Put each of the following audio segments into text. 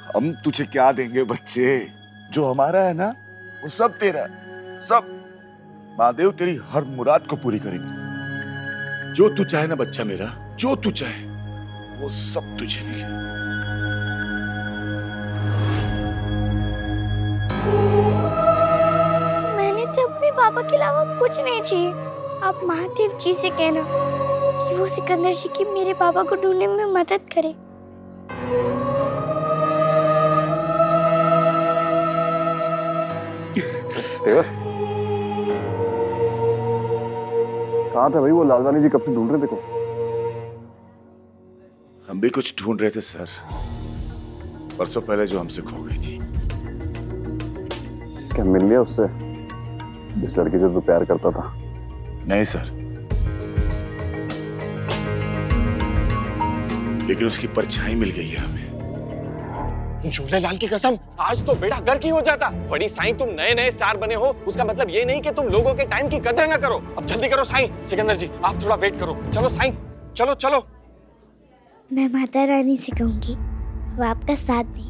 हम तुझे क्या देंगे बच्चे, जो हमारा है ना वो सब तेरा है, सब। महादेव तेरी हर मुराद को पूरी करेंगे। जो तू चाहे ना बच्चा मेरा, जो तू चाहे वो सब तुझे मिले। मैंने तो अपने पापा के अलावा कुछ नहीं चाहिए। आप महादेव जी से कहना कि वो सिकंदर जी की मेरे पापा को ढूंढने में मदद करे। कहाँ था भाई वो लालवानी जी, कब से ढूंढ रहे थे को? हम भी कुछ ढूंढ रहे थे सर, परसों पहले जो हमसे खो गई थी। क्या मिल लिया उससे, जिस लड़की से तू प्यार करता था? नहीं सर, लेकिन उसकी परछाई मिल गई है हमें। झूलेलाल की कसम, आज तो बेड़ा गर्क ही हो जाता। बड़ी साईं, तुम नए नए स्टार बने हो, उसका मतलब ये नहीं कि तुम लोगों के टाइम की कदर ना करो। अब जल्दी करो साईं। सिकंदर जी आप थोड़ा वेट करो। चलो साईं, चलो चलो। मैं माता रानी से कहूंगी वो आपका साथ दें।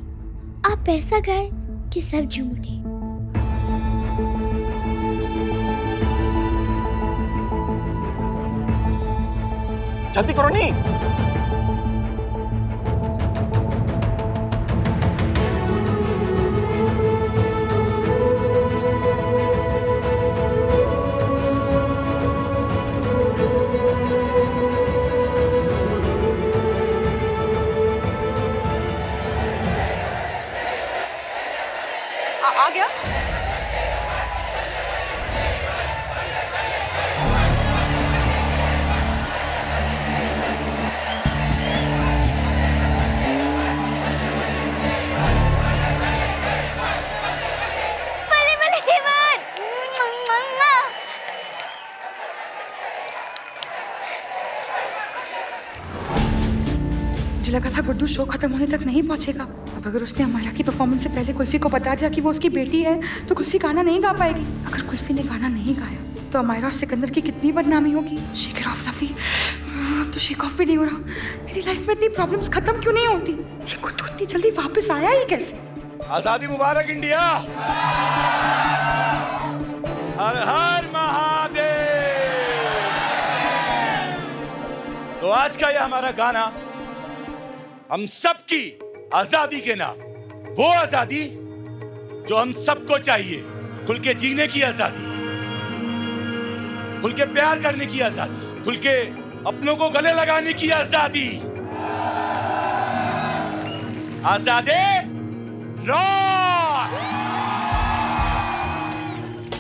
आप ऐसा गाए कि सब झूम उठे। जल्दी करो नहीं। आ गया? भले भले हेमंत। मुझे लगा था गुड्डू शो खत्म होने तक नहीं पहुंचेगा। अब अगर उसने अमाया की परफॉर्मेंस से पहले कुल्फी को बता दिया कि वो उसकी बेटी है, तो कुल्फी गाना नहीं गा पाएगी। अगर कुल्फी ने गाना नहीं गाया तो अमाया और सिकंदर की कितनी बदनामी होगी। Shake it of lovely. अब तो शेक ऑफ भी नहीं हो रहा। मेरी लाइफ में इतनी प्रॉब्लम्स खत्म क्यों नहीं होती? ये गुड्डू इतनी जल्दी वापस आया ही कैसे? आजादी मुबारक इंडिया। हर हर महादेव। तो आज का यह हमारा गाना हम सबकी आजादी के नाम, वो आजादी जो हम सबको चाहिए, खुल के जीने की आजादी, खुल के प्यार करने की आजादी, खुल के अपनों को गले लगाने की आजादी। आजादी रॉक।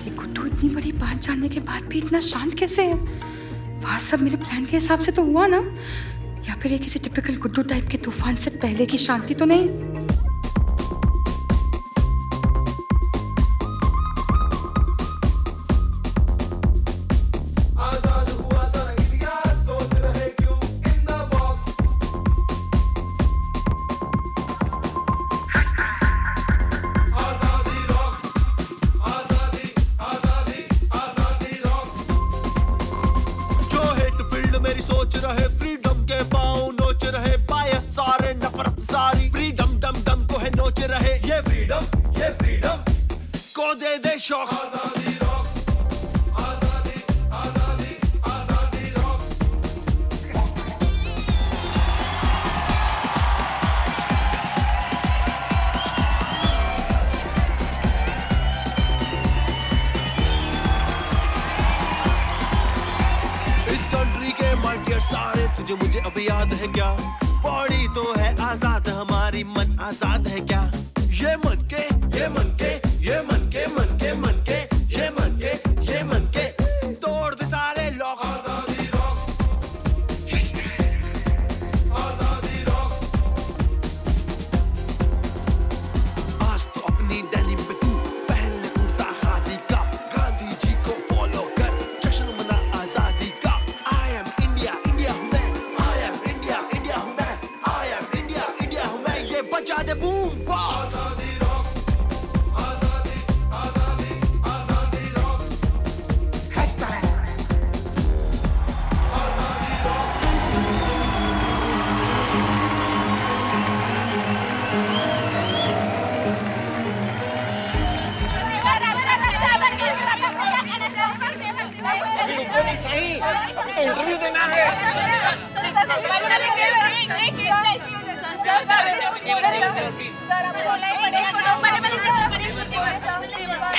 ये गुड्डू इतनी बड़ी बात जानने के बाद भी इतना शांत कैसे है? वहाँ सब मेरे प्लान के हिसाब से तो हुआ ना, या फिर ये किसी टिपिकल गुड्डू टाइप के तूफान से पहले की शांति तो नहीं? सारे तुझे मुझे अब याद है क्या? बॉडी तो है आजाद हमारी, मन आजाद है क्या? ये मन के ये मन के ये मन के मन के मन के ये मन के ये मन के तोड़ दे सारे लॉक। आजादी रॉक, आजादी रॉक। आज तो अपनी डेनिम पे तू पहन ले कुर्ता खादी का, गांधी जी को फॉलो कर, जश्न मना आजादी का। आई एम इंडिया, इंडिया हूँ मैं। आई एम इंडिया, इंडिया हूँ मैं। आई एम इंडिया, इंडिया हूँ मैं। ये बजा दे बूम बॉक्स। आजादी रॉक,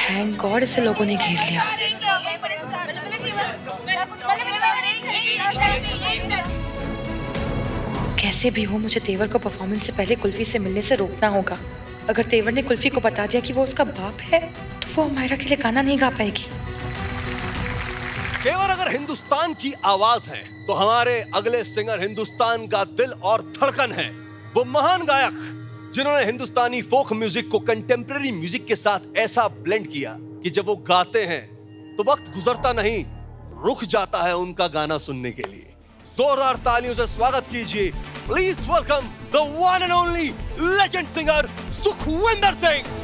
थैंक गॉड इसे लोगों ने घेर लिया। कैसे भी हो मुझे तेवर को परफॉर्मेंस से पहले कुल्फी से मिलने से रोकना होगा। अगर तेवर ने कुल्फी को बता दिया कि वो उसका बाप है तो वो अमायरा के लिए गाना नहीं गा पाएगी। तेवर अगर हिंदुस्तान की आवाज है तो हमारे अगले सिंगर हिंदुस्तान का दिल और धड़कन है। वो महान गायक जिन्होंने हिंदुस्तानी फोक म्यूजिक को कंटेम्पररी म्यूजिक के साथ ऐसा ब्लेंड किया कि जब वो गाते हैं तो वक्त गुजरता नहीं, रुक जाता है उनका गाना सुनने के लिए। जोरदार तालियों से स्वागत कीजिए, please welcome the one and only legend singer Sukhwinder Singh.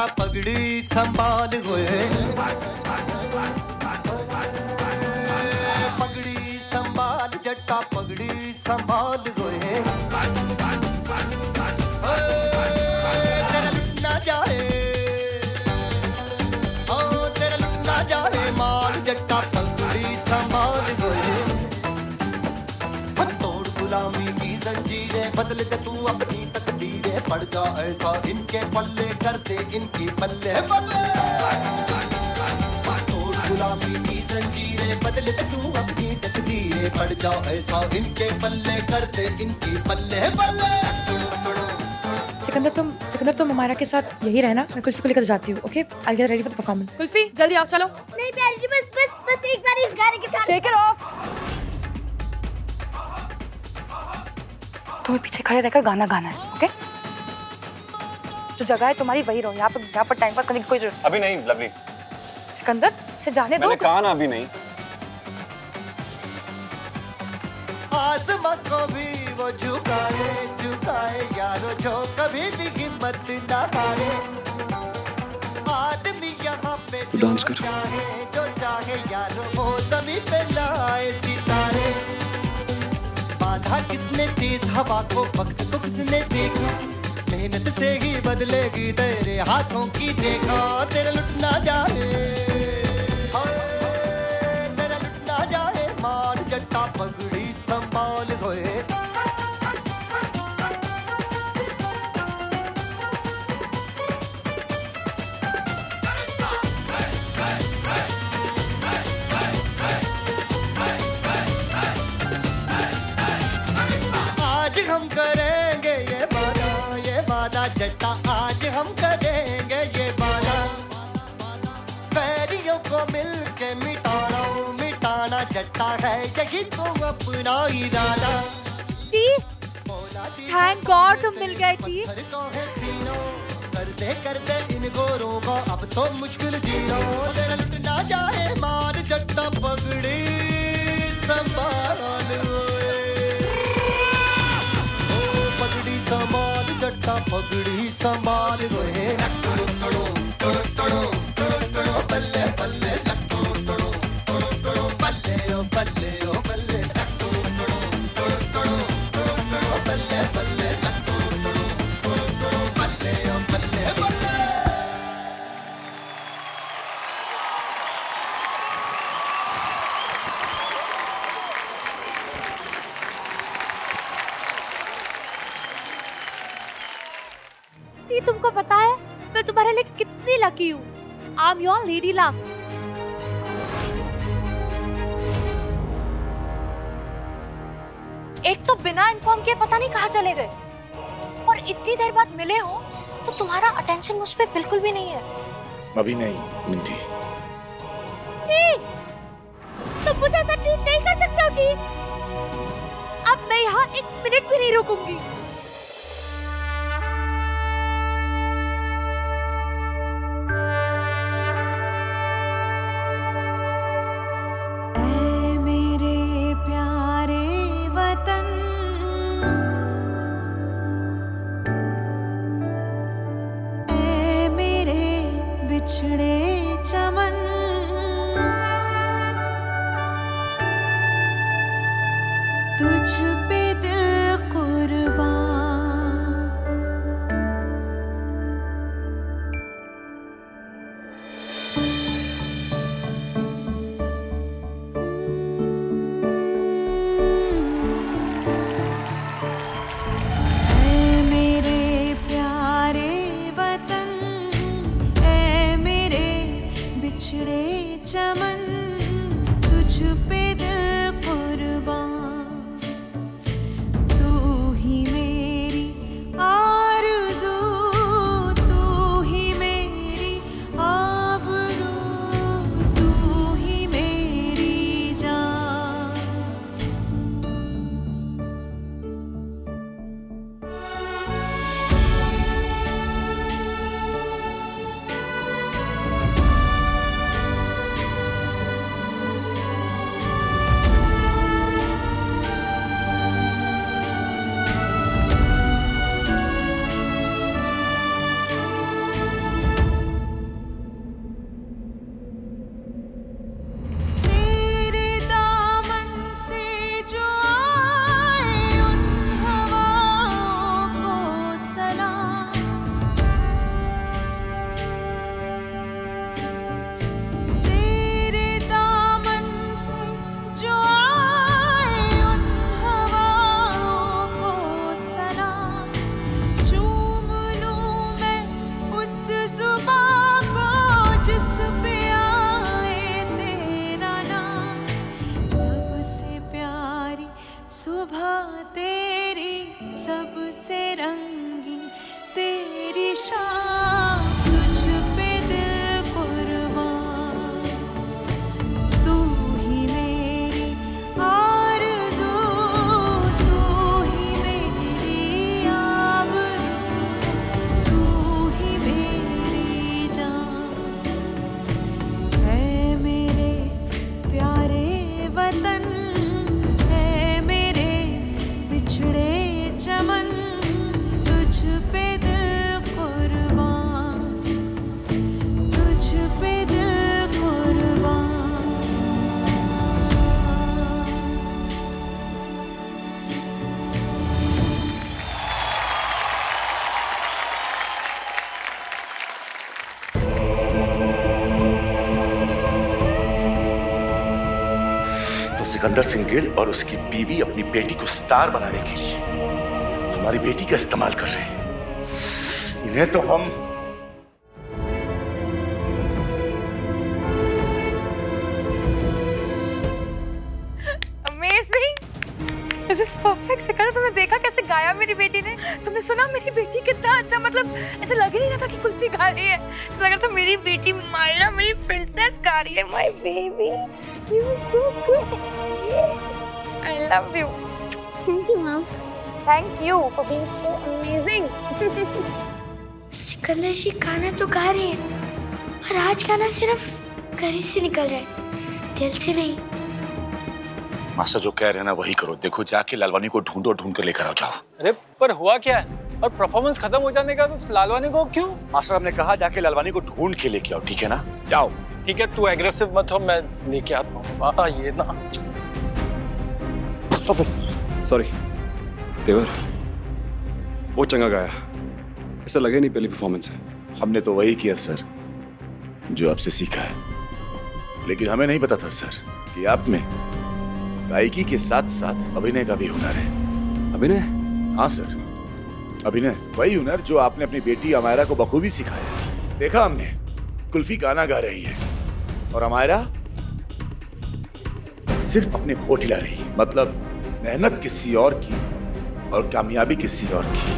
पगड़ी संभाल होए, पगड़ी संभाल जट्टा पगड़ी संभाल होए, तेरा लुट ना जाए, ओ तेरा लुट ना जाए माल जट्टा पगड़ी संभाल होए। तोड़ गुलामी की जंजीरें बदल दे तू अपनी तकदीरें, पड़ जा ऐसा इनके पल्ले कर दे इनकी पल्ले पल्ले। तोड़ गुलामी की जंजीरें बदल दे तू अपनी तकदीरें, पड़ जा ऐसा इनके पल्ले कर दे इनकी पल्ले पल्ले। सिकंदर तुम अमायरा के साथ यही रहना, मैं कुल्फी को लेकर जाती हूँ। Okay, I get ready for the performance. Kulfi जल्दी आओ, चलो। नहीं प्यारी जी, बस एक बार इस गाने के साथ टेक इट ऑफ। तुम्हें पीछे खड़े रहकर गाना गाना है, ओके? जो जगह है तुम्हारी वही रहो, यहाँ पर टाइम पास करने की कोई जरूरत अभी नहीं लवली। सिकंदर से जाने दो। मैंने कहा ना अभी नहीं। आसमां को भी वो झुकाए यारो, जो कभी भी हिम्मत ना हारे। आदमी यहाँ पे तो डांस कर। जो चाहे यारो, वो ज़मीन पे लाए सितारे। बांधा किसने तेज हवा को, वक्त को किसने देखा, मेहनत से ही बदलेगी तेरे हाथों की रेखा। तेरा लुट ना जाए, तेरा लुट ना जाए मार जट्टा पगड़ी संभाल होए। आज हम करेंगे ये वादा जट्टा, आज हम करेंगे ये वादा। पैरियों को मिलके मिटाना जट्टा है यही तो अपना इरादा। थैंक गॉड तुम मिल गए टी। करते इन गोरों को अब तो मुश्किल जीना। तेरा लुट ना जाए मार जट्टा पगड़ी संभाल होए। पगड़ी संभाल जट्टा पगड़ी संभाल होए। बल्ले बल्ले बल्ले ओ बल्ले ओ बल्ले बल्ले बल्ले बल्ले ओ बल्ले बल्ले। टी तुमको पता है मैं तुम्हारे लिए कितनी लकी हूँ। I am your lady love. एक तो बिना इन्फॉर्म किए पता नहीं कहाँ चले गए, और इतनी देर बाद मिले हो तो तुम्हारा अटेंशन मुझ पे बिल्कुल भी नहीं है। अभी नहीं मिंटी। टी, तुम मुझे ऐसा ट्रीट नहीं कर सकते हो टी। मिनट भी नहीं रुकूंगी। ऐ मेरे प्यारे वतन, ऐ मेरे बिछड़े चमन, तुझ पे दिल कुर्बान। ऐ मेरे प्यारे वतन, ऐ मेरे बिछड़े चमन, तुझ पे दिल कुर्बान। तू ही मेरी आरज़ू, तू ही मेरी आबरू, तू ही मेरी जान। तेरे दामन से जो आए उन हवाओं को सलाम। तेरे दामन से जो आए उन हवाओं को सलाम। चूम लूं मैं उस जुबां को जिस पे आए तेरा नाम। सबसे प्यारी सुबह तेरी, सबसे रंगी तेरी शाम, तुझ पे दिल कुर्बान। तू ही मेरी आरज़ू, तू ही मेरी आबरू, तू ही मेरी जान। ऐ मेरे प्यारे वतन, ऐ मेरे बिछड़े चमन, तुझ पे दिल कुर्बान, तुझ पे दिल कुर्बान। तो सिकंदर सिंह गिल और उसकी बीवी अपनी बेटी को स्टार बनाने के लिए हमारी बेटी का इस्तेमाल कर रहे हैं। इन्हें तो हम amazing, this is perfect. Sikandar, तुमने देखा कैसे गाया मेरी बेटी ने? तुमने सुना मेरी बेटी कितना अच्छा, मतलब ऐसे लग ही नहीं रहा था कि कुल्फी गा रही है। ऐसा लग रहा था मेरी बेटी मायरा मेरी प्रिंसेस गा रही है। My baby, you are so good, I love you. Thank you mom. Thank you for being so amazing. Sikandar ji गाना तो गा रहे हैं, पर आज गाना सिर्फ गले से निकल रहा है, दिल से नहीं। मास्टर जो कह रहे हैं ना वही करो। देखो जाके लालवानी को ढूंढो, ढूंढ कर लेकर आओ, जाओ। अरे पर हुआ क्या है? और परफॉर्मेंस खत्म हो जाने का तो लालवानी को क्यों? मास्टर हमने कहा जाके लालवानी को ढूंढ के लेके आओ, ठीक है ना? जाओ। ठीक है, तू एग्रेसिव मत हो, मैं लेके आता हूँ। ये ना सॉरी देवर, वो चंगा गाया, ऐसा लगे नहीं पहली परफॉर्मेंस है। हमने तो वही किया सर जो आपसे सीखा है, लेकिन हमें नहीं पता था सर कि आप में गायकी के साथ साथ अभिनय का भी हुनर है। अभिनय? हाँ सर, अभिनय, वही हुनर जो आपने अपनी बेटी अमायरा को बखूबी सिखाया। देखा हमने, कुल्फी गाना गा रही है और अमायरा सिर्फ अपने होठ हिला रही है। मतलब मेहनत किसी और की और कामयाबी किसी और की।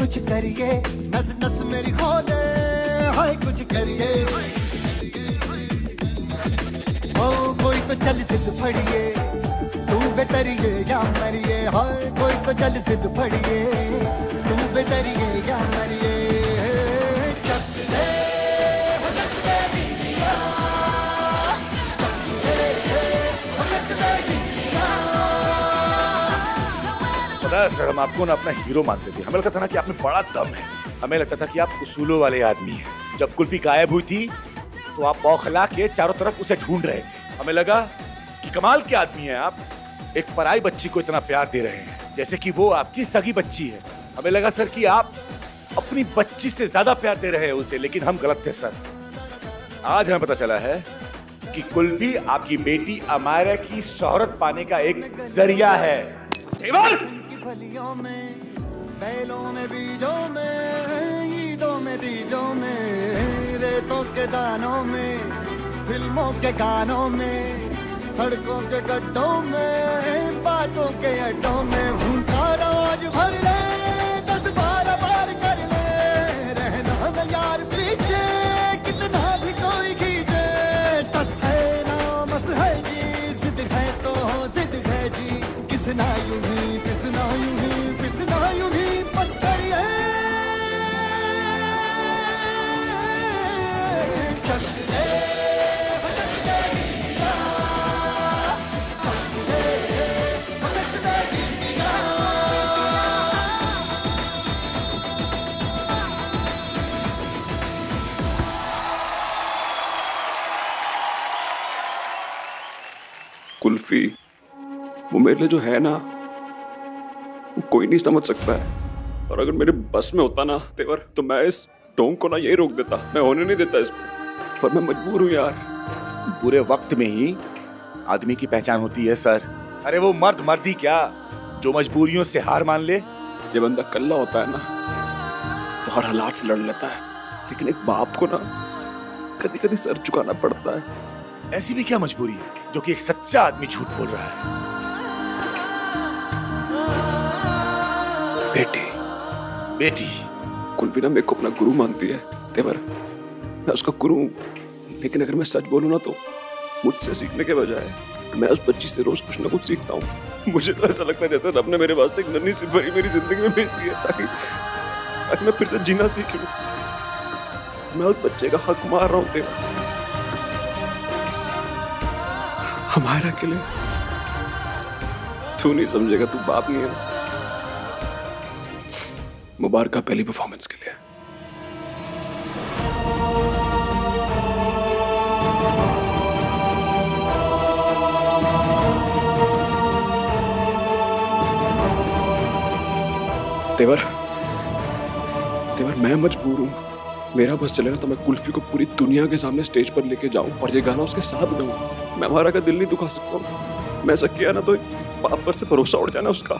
कुछ करिए, नस नस मेरी खोले, हाय कुछ करिए। ओ कोई तो चल जिद फड़िए, तू बेतरिए या मरिए, हाय कोई तो चल जिद फड़िए, तू बेतरिए या मरिए। पता है सर, हम आपको ना अपना हीरो मानते थे। हमें लगता था ना कि आप में बड़ा दम है, हमें लगता था कि आप उसूलों वाले आदमी हैं। जब कुल्फी गायब हुई थी तो आप बौखला के चारों तरफ उसे ढूंढ रहे थे। हमें लगा कि कमाल के आदमी हैं आप, एक पराई बच्ची को इतना प्यार दे रहे हैं जैसे कि वो आपकी सगी बच्ची है। हमें लगा सर कि आप अपनी बच्ची से ज्यादा प्यार दे रहे हैं उसे, लेकिन हम गलत थे सर। आज हमें पता चला है कि कुल्फी आपकी बेटी अमायरा की शोहरत पाने का एक जरिया है। फलियों में, बैलों में, बीजों में, ईदों में, तीजों में, रेतों के दानों में, फिल्मों के गानों में, सड़कों के गड्ढों में, बातों के अड्डों में, भूखा रोज भर ले, 10-12 बार कर ले, रहना न यार पीछे, कितना भी कोई खींचे, टस है ना मस है जी, जिद है तो जिद है जी, किसना यूं ही पिसना यूं ही पिसना यूं ही बस करिए। कुल्फी वो मेरे लिए जो है ना, वो कोई नहीं समझ सकता है। और अगर मेरे बस में होता ना तेवर, तो मैं इस ढोंग को ना यही रोक देता, मैं होने नहीं देता इसको। पर मैं मजबूर हूँ यार। बुरे वक्त में ही आदमी की पहचान होती है सर। अरे वो मर्द ही क्या जो मजबूरियों से हार मान ले। ये बंदा कल्ला होता है ना तो हर हालात से लड़ लेता है, लेकिन एक बाप को ना कभी कभी सर झुकाना पड़ता है। ऐसी भी क्या मजबूरी है जो कि एक सच्चा आदमी झूठ बोल रहा है। बेटी कुल्फी ना मेरे को अपना गुरु मानती है तेवर, मैं उसका गुरु हूं। लेकिन अगर मैं सच बोलूं ना तो मुझसे सीखने के बजाय मैं उस बच्ची से रोज कुछ ना कुछ सीखता हूँ। मुझे तो ऐसा लगता है जैसे रब ने मेरे वास्ते एक नन्ही सी भरी मेरी जिंदगी में भेज दी है, ताकि मैं फिर से जीना सीख लूं। मैं उस बच्चे का हक मार रहा हूँ तेवर, हमारा के लिए। तू नहीं समझेगा, तू बाप नहीं है। मुबारक पहली परफॉर्मेंस के लिए। तेवर मैं मजबूर हूं। मेरा बस चले ना तो मैं कुल्फी को पूरी दुनिया के सामने स्टेज पर लेके जाऊं और ये गाना उसके साथ गाऊं। मैं हमारा का दिल नहीं दुखा सकता हूं। मैं ऐसा किया ना तो बाप पर से भरोसा उड़ जाना उसका।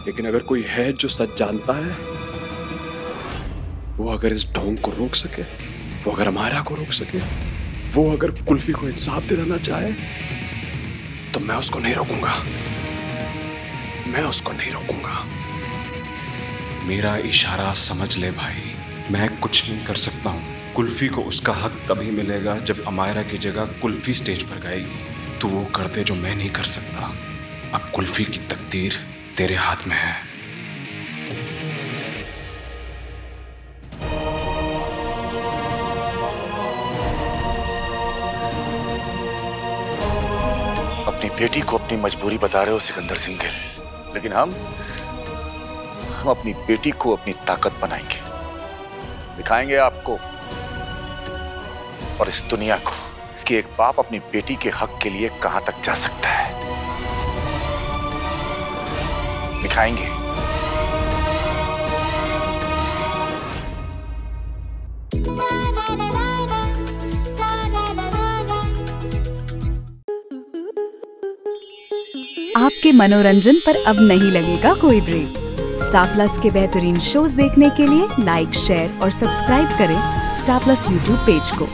लेकिन अगर कोई है जो सच जानता है, वो अगर इस ढोंग को रोक सके, वो अगर हमारा को रोक सके, वो अगर कुल्फी को इंसाफ दिलाना चाहे, तो मैं उसको नहीं रोकूंगा। मैं उसको नहीं रोकूंगा। मेरा इशारा समझ ले भाई, मैं कुछ नहीं कर सकता हूँ। कुल्फी को उसका हक तभी मिलेगा जब अमायरा की जगह कुल्फी स्टेज पर गाएगी। तू वो कर दे जो मैं नहीं कर सकता। अब कुल्फी की तकदीर तेरे हाथ में है। अपनी बेटी को अपनी मजबूरी बता रहे हो सिकंदर सिंह गिल, लेकिन हम अपनी बेटी को अपनी ताकत बनाएंगे, दिखाएंगे आपको और इस दुनिया को कि एक बाप अपनी बेटी के हक के लिए कहां तक जा सकता है। दिखाएंगे। आपके मनोरंजन पर अब नहीं लगेगा कोई ब्रेक। स्टार प्लस के बेहतरीन शोज देखने के लिए लाइक, शेयर और सब्सक्राइब करें स्टार प्लस यूट्यूब पेज को।